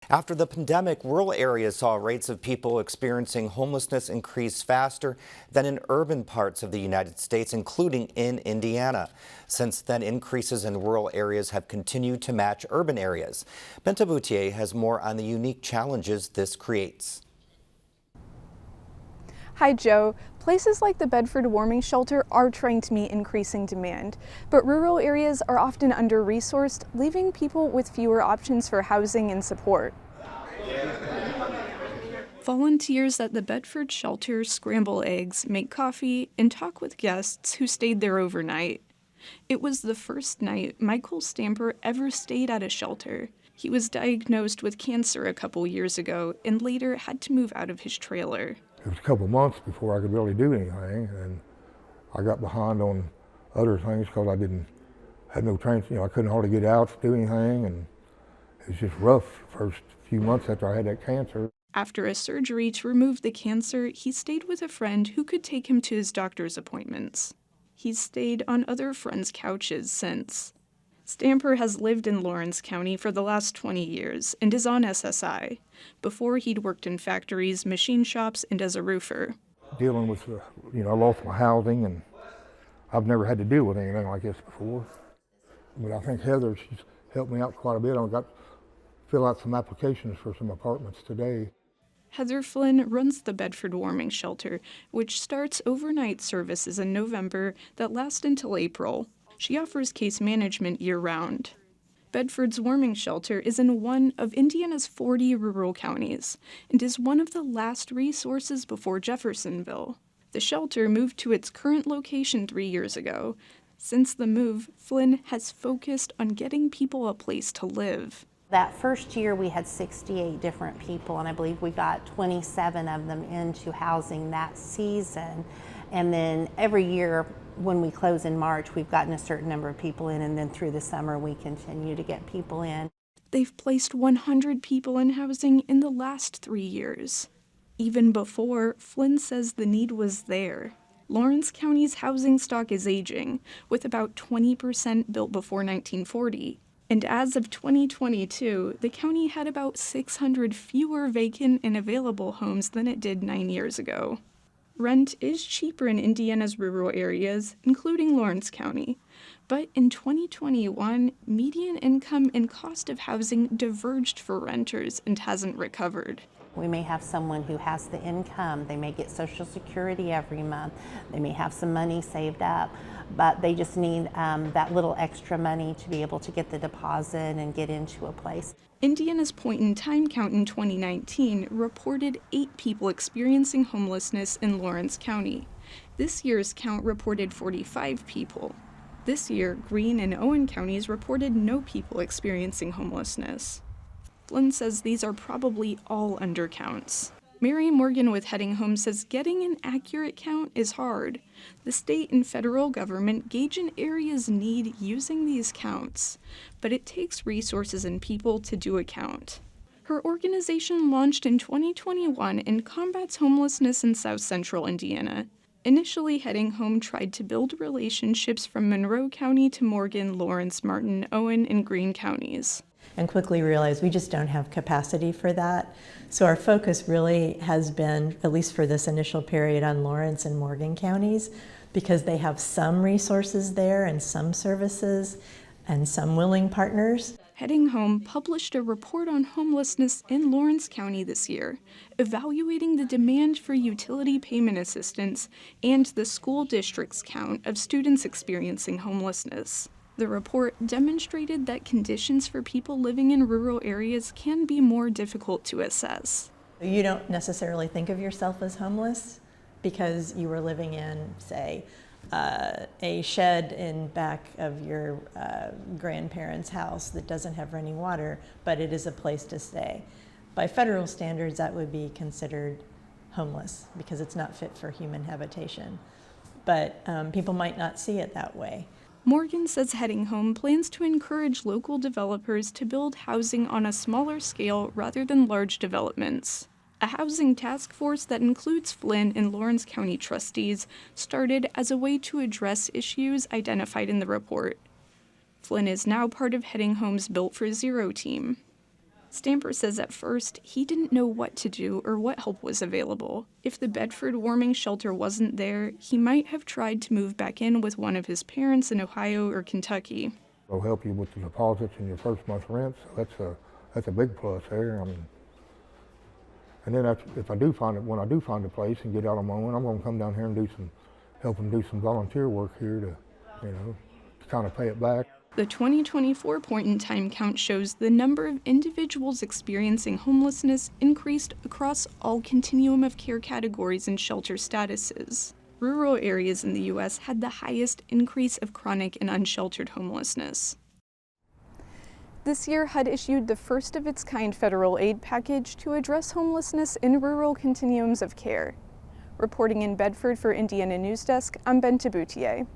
After the pandemic, rural areas saw rates of people experiencing homelessness increase faster than in urban parts of the United States, including in Indiana. Since then, increases in rural areas have continued to match urban areas. Benta Boutier has more on the unique challenges this creates. Hi, Joe. Places like the Bedford Warming Shelter are trying to meet increasing demand, but rural areas are often under-resourced, leaving people with fewer options for housing and support. Volunteers at the Bedford shelter scramble eggs, make coffee, and talk with guests who stayed there overnight. It was the first night Michael Stamper ever stayed at a shelter. He was diagnosed with cancer a couple years ago and later had to move out of his trailer. It was a couple months before I could really do anything, and I got behind on other things because I had no training. I couldn't hardly get out to do anything, and it was just rough the first few months after I had that cancer. After a surgery to remove the cancer, he stayed with a friend who could take him to his doctor's appointments. He's stayed on other friends' couches since. Stamper has lived in Lawrence County for the last 20 years and is on SSI. Before, he'd worked in factories, machine shops, and as a roofer. Dealing with, I lost my housing, and I've never had to deal with anything like this before. But I think Heather, she's helped me out quite a bit. I've got to fill out some applications for some apartments today. Heather Flynn runs the Bedford Warming Shelter, which starts overnight services in November that last until April. She offers case management year-round. Bedford's Warming Shelter is in one of Indiana's 40 rural counties and is one of the last resources before Jeffersonville. The shelter moved to its current location 3 years ago. Since the move, Flynn has focused on getting people a place to live. That first year we had 68 different people, and I believe we got 27 of them into housing that season. And then every year when we close in March, we've gotten a certain number of people in, and then through the summer we continue to get people in. They've placed 100 people in housing in the last 3 years. Even before, Flynn says the need was there. Lawrence County's housing stock is aging, with about 20% built before 1940. And as of 2022, the county had about 600 fewer vacant and available homes than it did 9 years ago. Rent is cheaper in Indiana's rural areas, including Lawrence County. But in 2021, median income and cost of housing diverged for renters and hasn't recovered. We may have someone who has the income, they may get Social Security every month, they may have some money saved up, but they just need that little extra money to be able to get the deposit and get into a place. Indiana's point-in-time count in 2019 reported 8 people experiencing homelessness in Lawrence County. This year's count reported 45 people. This year, Greene and Owen counties reported no people experiencing homelessness. Flynn says these are probably all undercounts. Mary Morgan with Heading Home says getting an accurate count is hard. The state and federal government gauge an area's need using these counts, but it takes resources and people to do a count. Her organization launched in 2021 and combats homelessness in South Central Indiana. Initially, Heading Home tried to build relationships from Monroe County to Morgan, Lawrence, Martin, Owen, and Greene counties. And quickly realized we just don't have capacity for that. So our focus really has been, at least for this initial period, on Lawrence and Morgan counties, because they have some resources there and some services and some willing partners. Heading Home published a report on homelessness in Lawrence County this year, evaluating the demand for utility payment assistance and the school district's count of students experiencing homelessness. The report demonstrated that conditions for people living in rural areas can be more difficult to assess. You don't necessarily think of yourself as homeless because you were living in, say, a shed in back of your grandparents' house that doesn't have running water, but it is a place to stay. By federal standards, that would be considered homeless because it's not fit for human habitation. But people might not see it that way. Morgan says Heading Home plans to encourage local developers to build housing on a smaller scale rather than large developments. A housing task force that includes Flynn and Lawrence County trustees started as a way to address issues identified in the report. Flynn is now part of Heading Home's Built for Zero team. Stamper says at first he didn't know what to do or what help was available. If the Bedford Warming Shelter wasn't there, he might have tried to move back in with one of his parents in Ohio or Kentucky. They'll help you with the deposits and your first month's rent, so that's a big plus there. I mean, and then if I do find it, when I do find a place and get out on my own, I'm going to come down here and help them do some volunteer work here to, to kind of pay it back. The 2024 point-in-time count shows the number of individuals experiencing homelessness increased across all continuum of care categories and shelter statuses. Rural areas in the U.S. had the highest increase of chronic and unsheltered homelessness. This year, HUD issued the first of its kind federal aid package to address homelessness in rural continuums of care. Reporting in Bedford for Indiana News Desk, I'm Ben Taboutier.